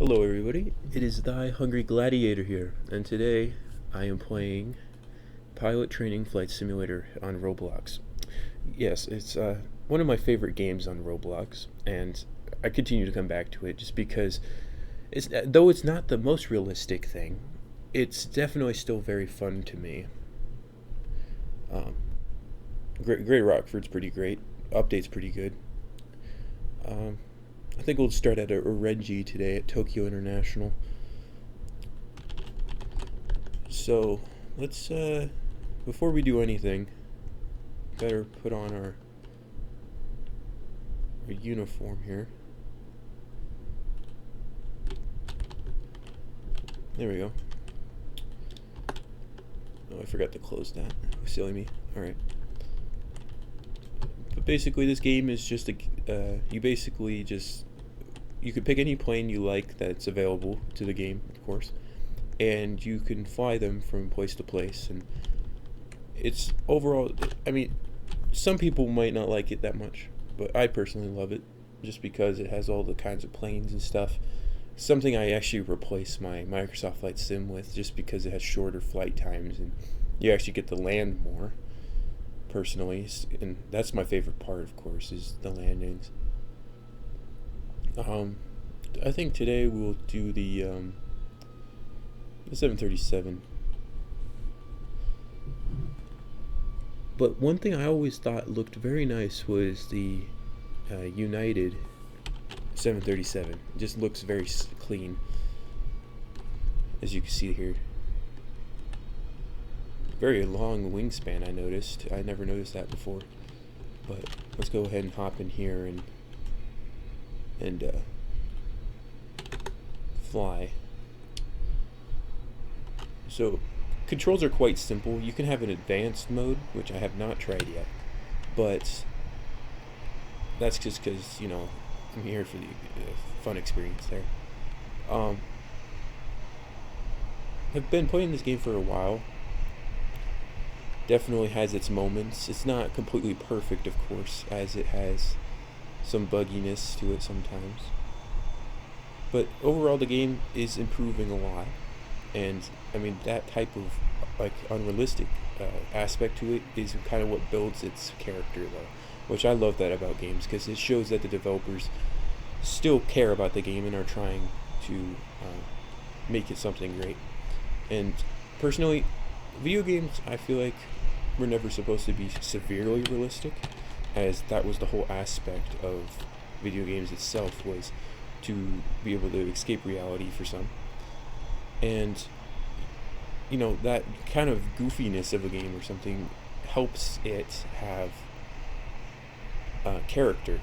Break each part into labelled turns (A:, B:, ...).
A: Hello everybody, it is Thy Hungry Gladiator here, and today I am playing Pilot Training Flight Simulator on Roblox. Yes, it's one of my favorite games on Roblox, and I continue to come back to it just because, though it's not the most realistic thing, it's definitely still very fun to me. Um, Great Rockford's pretty great, update's pretty good. Um, I think we'll start at Orenji today at Tokyo International. So let's before we do anything, better put on our uniform here. There we go. Oh, I forgot to close that. Silly me. Alright. But basically this game is just you can pick any plane you like that's available to the game, of course, and you can fly them from place to place. And it's overall, I mean, some people might not like it that much, but I personally love it just because it has all the kinds of planes and stuff. Something I actually replace my Microsoft Flight Sim with, just because it has shorter flight times and you actually get to land more, personally. And that's my favorite part, of course, is the landings. I think today we'll do the 737. But one thing I always thought looked very nice was the United 737. It just looks very clean, as you can see here. Very long wingspan, I noticed. I never noticed that before. But let's go ahead and hop in here and fly. So controls are quite simple. You can have an advanced mode, which I have not tried yet, but that's just because, you know, I'm here for the fun experience there. I've been playing this game for a while. Definitely has its moments. It's not completely perfect, of course, as it has some bugginess to it sometimes. But overall, the game is improving a lot, and I mean that type of like unrealistic aspect to it is kind of what builds its character, though, which I love that about games, because it shows that the developers still care about the game and are trying to make it something great. And personally, video games, I feel like, were never supposed to be severely realistic, as that was the whole aspect of video games itself, was to be able to escape reality for some. And, you know, that kind of goofiness of a game or something helps it have character.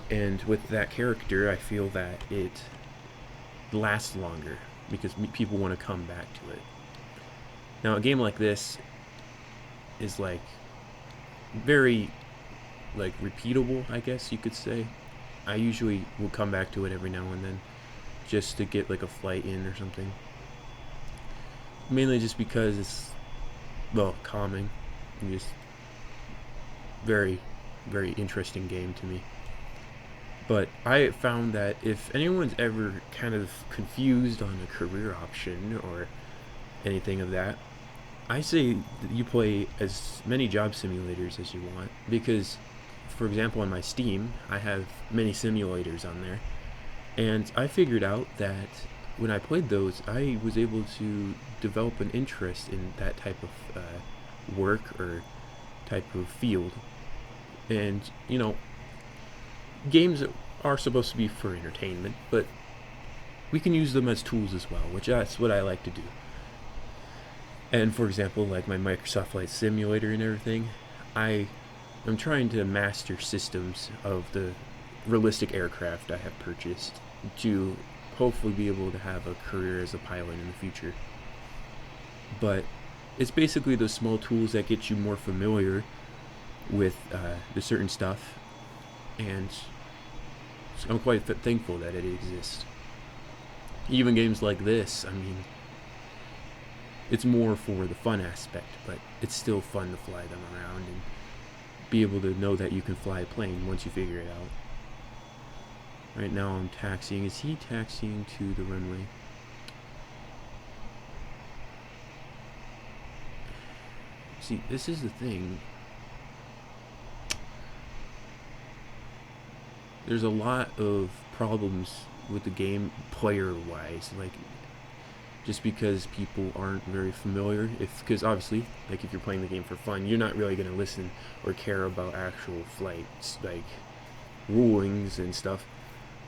A: And with that character, I feel that it lasts longer, because people want to come back to it. Now, a game like this is like very like repeatable, I guess you could say. I usually will come back to it every now and then just to get like a flight in or something. Mainly just because it's, well, calming and just very, very interesting game to me. But I found that if anyone's ever kind of confused on a career option or anything of that, I say that you play as many job simulators as you want, because, for example, on my Steam, I have many simulators on there, and I figured out that when I played those, I was able to develop an interest in that type of work or type of field. And, you know, games are supposed to be for entertainment, but we can use them as tools as well, which that's what I like to do. And for example, like my Microsoft Flight Simulator and everything, I'm trying to master systems of the realistic aircraft I have purchased to hopefully be able to have a career as a pilot in the future. But it's basically those small tools that get you more familiar with the certain stuff, and I'm quite thankful that it exists. Even games like this, I mean, it's more for the fun aspect, but it's still fun to fly them around and be able to know that you can fly a plane once you figure it out. Right now I'm taxiing. Is he taxiing to the runway? See, this is the thing. There's a lot of problems with the game player-wise, like just because people aren't very familiar. Because obviously, like if you're playing the game for fun, you're not really gonna listen or care about actual flights, like rulings and stuff,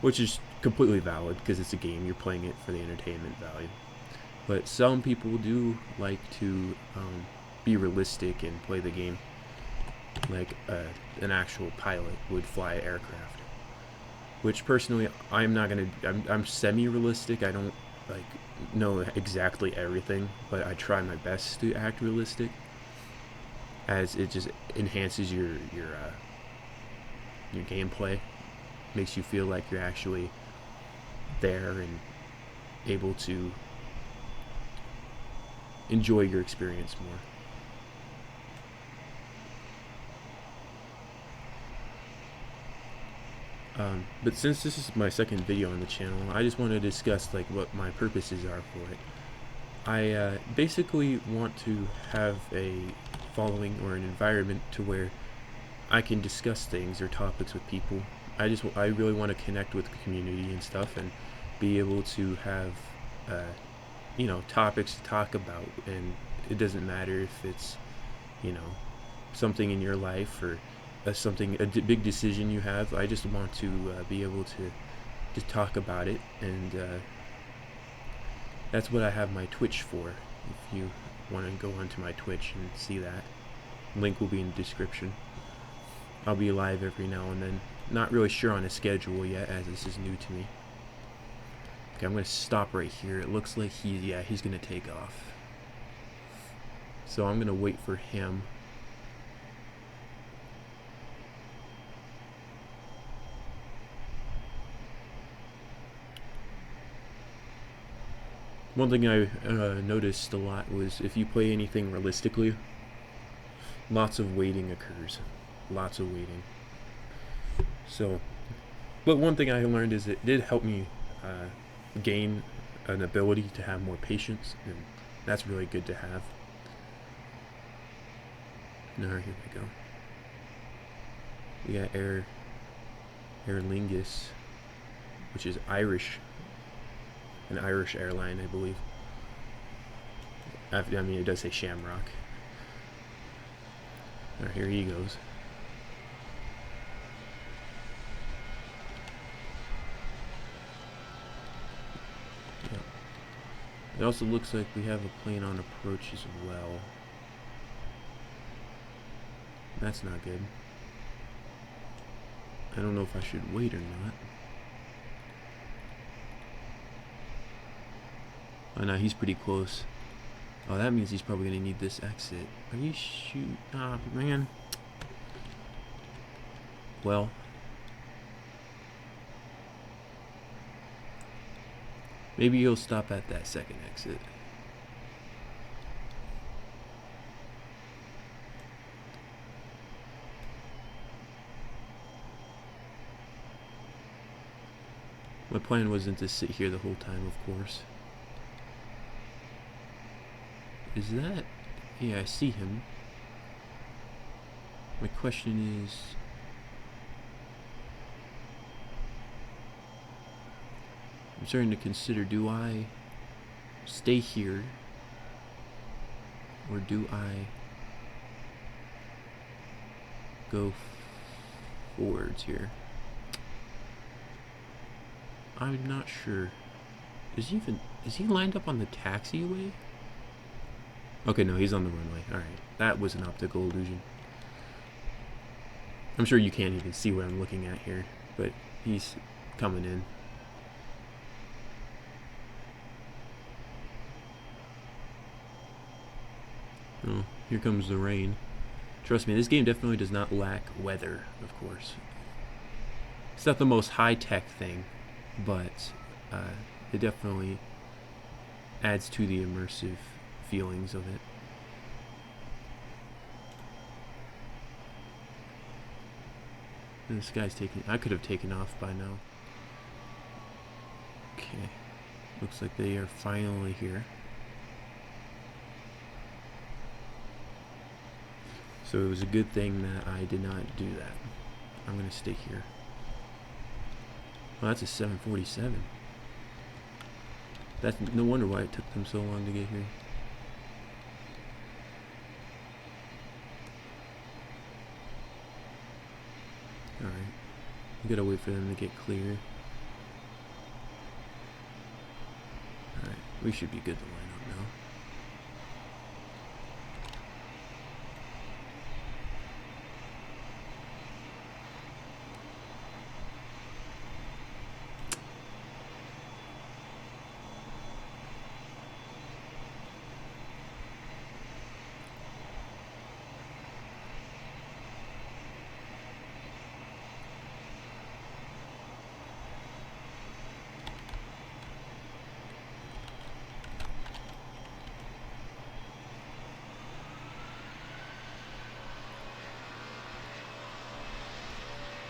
A: which is completely valid because it's a game. You're playing it for the entertainment value. But some people do like to be realistic and play the game like an actual pilot would fly aircraft. Which personally, I'm not gonna. I'm semi-realistic. I don't like know exactly everything, but I try my best to act realistic, as it just enhances your gameplay, makes you feel like you're actually there and able to enjoy your experience more. But since this is my second video on the channel, I just want to discuss like what my purposes are for it. I basically want to have a following or an environment to where I can discuss things or topics with people. I really want to connect with the community and stuff, and be able to have topics to talk about. And it doesn't matter if it's something in your life or a big decision you have. I just want to be able to talk about it, and that's what I have my Twitch for. If you want to go onto my Twitch and see that, link will be in the description. I'll be live every now and then. Not really sure on a schedule yet, as this is new to me. Okay, I'm going to stop right here. It looks like he's going to take off. So I'm going to wait for him. One thing I noticed a lot was if you play anything realistically, lots of waiting occurs. Lots of waiting. So, but one thing I learned is it did help me gain an ability to have more patience, and that's really good to have. Now, here we go. We got Aer Lingus, which is Irish. An Irish airline, I believe. I mean, it does say Shamrock. Alright, here he goes. Yep. It also looks like we have a plane on approach as well. That's not good. I don't know if I should wait or not. Oh no, he's pretty close. Oh, that means he's probably gonna need this exit. Are you shoot? Ah, man. Well. Maybe he'll stop at that second exit. My plan wasn't to sit here the whole time, of course. Is that... Yeah, I see him. My question is... I'm starting to consider, do I stay here? Or do I go forwards here? I'm not sure. Is he lined up on the taxiway? Okay, no, he's on the runway. Alright, that was an optical illusion. I'm sure you can't even see what I'm looking at here, but he's coming in. Oh, here comes the rain. Trust me, this game definitely does not lack weather, of course. It's not the most high-tech thing, but it definitely adds to the immersive feelings of it. And this guy's taking... I could have taken off by now. Okay, looks like they are finally here. So it was a good thing that I did not do that. I'm gonna stay here. Well, that's a 747. That's no wonder why it took them so long to get here. Alright. We gotta wait for them to get clear. Alright, we should be good to line up now.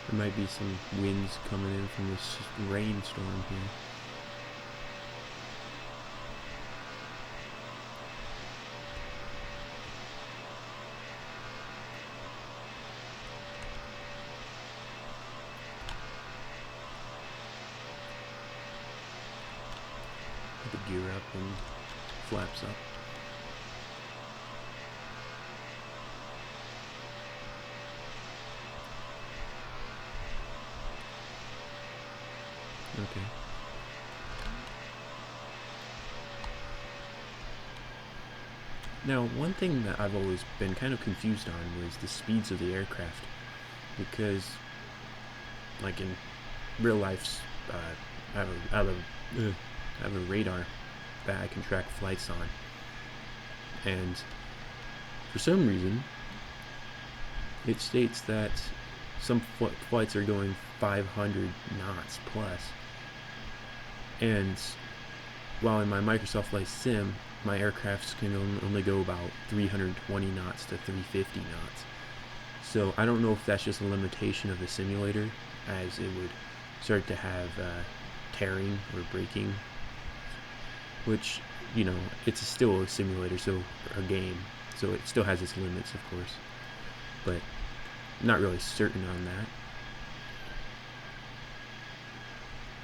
A: There might be some winds coming in from this rainstorm here. Put the gear up and flaps up. Okay. Now, one thing that I've always been kind of confused on was the speeds of the aircraft, because, like in real life, I have a radar that I can track flights on, and for some reason, it states that some flights are going 500 knots plus. And while in my Microsoft Flight Sim, my aircrafts can only go about 320 knots to 350 knots. So I don't know if that's just a limitation of the simulator, as it would start to have tearing or braking, which, you know, it's still a simulator, so a game, so it still has its limits, of course, but not really certain on that.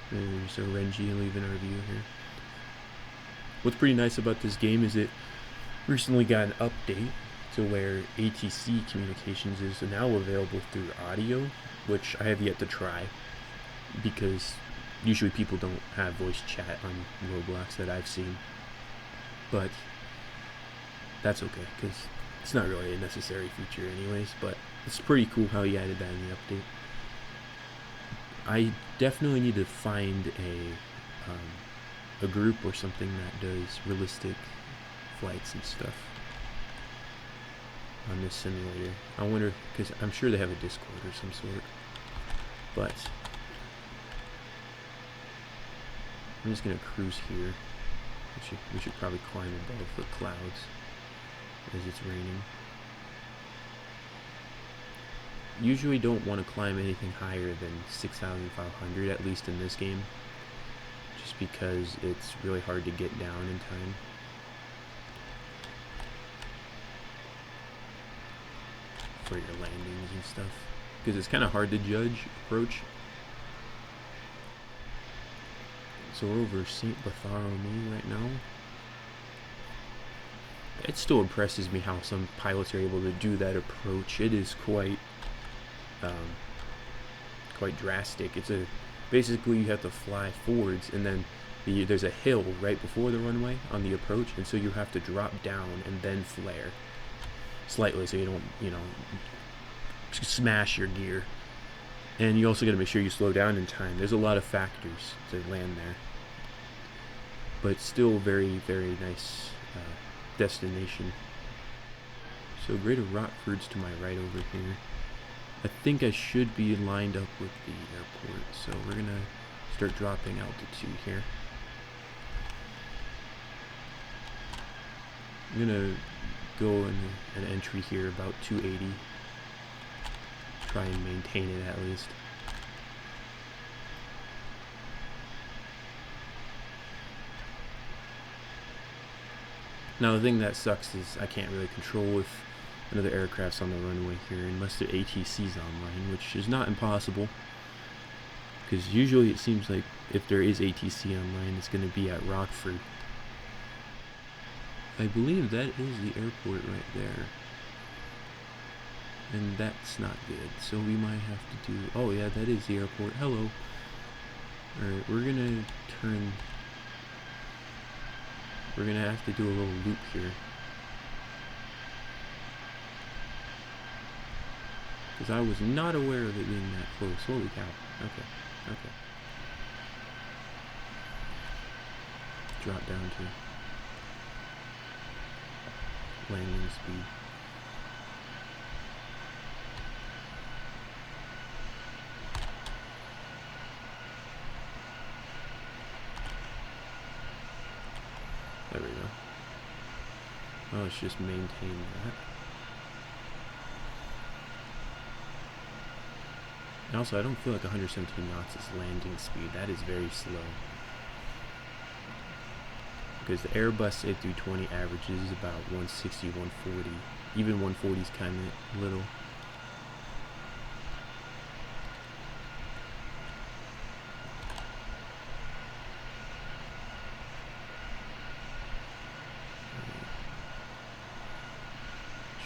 A: There's Orenji leaving our view here. What's pretty nice about this game is it recently got an update to where ATC communications is now available through audio, which I have yet to try, because usually people don't have voice chat on Roblox that I've seen. But that's okay, because it's not really a necessary feature anyways, but it's pretty cool how he added that in the update. I definitely need to find a group or something that does realistic flights and stuff on this simulator. I wonder, because I'm sure they have a Discord or some sort, but I'm just gonna cruise here. We should probably climb above the clouds as it's raining. Usually don't want to climb anything higher than 6,500, at least in this game, just because it's really hard to get down in time. For your landings and stuff, because it's kind of hard to judge approach. So we're over St. Bartholomew right now. It still impresses me how some pilots are able to do that approach. It is quite drastic. It's basically you have to fly forwards, and then there's a hill right before the runway on the approach, and so you have to drop down and then flare slightly so you don't, you know, smash your gear. And you also got to make sure you slow down in time. There's a lot of factors to land there, but still very, very nice destination. So Greater Rockford's to my right over here. I think I should be lined up with the airport, so we're gonna start dropping altitude here. I'm gonna go in an entry here about 280. Try and maintain it at least. Now the thing that sucks is I can't really control if another aircraft's on the runway here unless the ATC's online, which is not impossible. Because usually it seems like if there is ATC online, it's going to be at Rockford. I believe that is the airport right there. And that's not good. So we might have to do... Oh yeah, that is the airport. Hello. Alright, we're going to turn... We're going to have to do a little loop here. Because I was not aware of it being that close. Holy cow. Okay. Okay. Drop down to landing speed. There we go. Oh, let's just maintain that. And also, I don't feel like 117 knots is landing speed. That is very slow. Because the Airbus A320 averages about 160, 140. Even 140 is kind of little.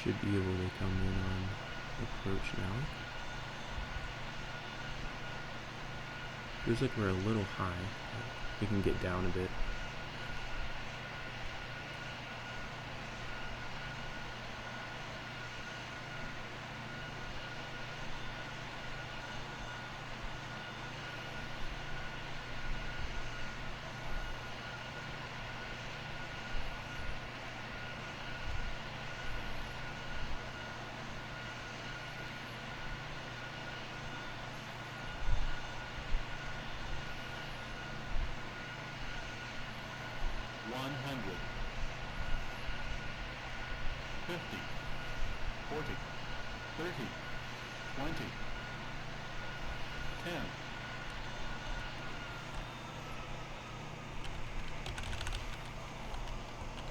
A: Should be able to come in on approach now. Feels like we're a little high. We can get down a bit.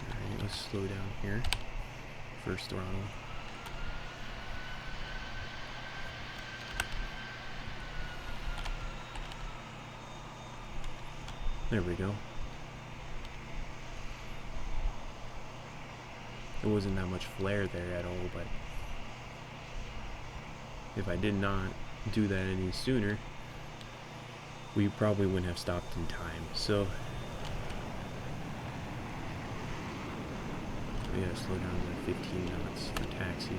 A: Alright, let's slow down here. First throttle. There we go. There wasn't that much flare there at all, but if I did not do that any sooner, we probably wouldn't have stopped in time. So we gotta slow down to 15 knots for taxi.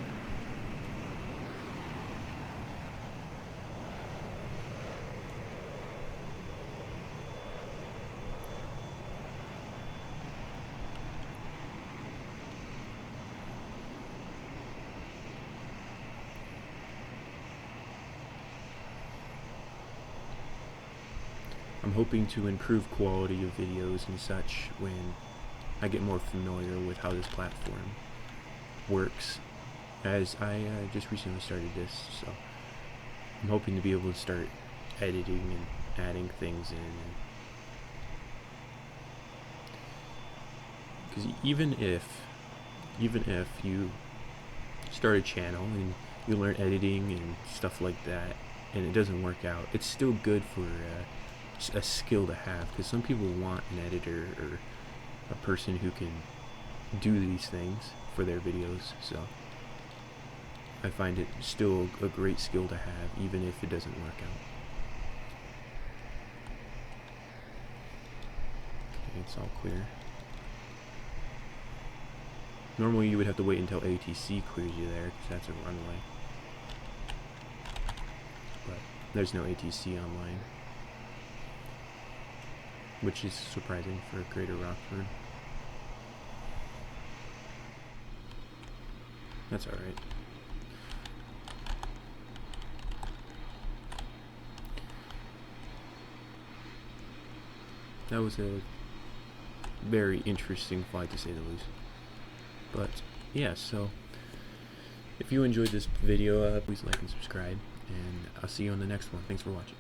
A: I'm hoping to improve quality of videos and such when I get more familiar with how this platform works, as I just recently started this, so I'm hoping to be able to start editing and adding things in. Because even if you start a channel and you learn editing and stuff like that and it doesn't work out, it's still good for a skill to have, because some people want an editor or a person who can do these things for their videos. So I find it still a great skill to have, even if it doesn't work out. Okay, it's all clear. Normally you would have to wait until ATC clears you there, because that's a runway. But there's no ATC online, which is surprising for Greater Rockford. That's alright. That was a very interesting flight, to say the least. But yeah, so if you enjoyed this video, please like and subscribe, and I'll see you on the next one. Thanks for watching.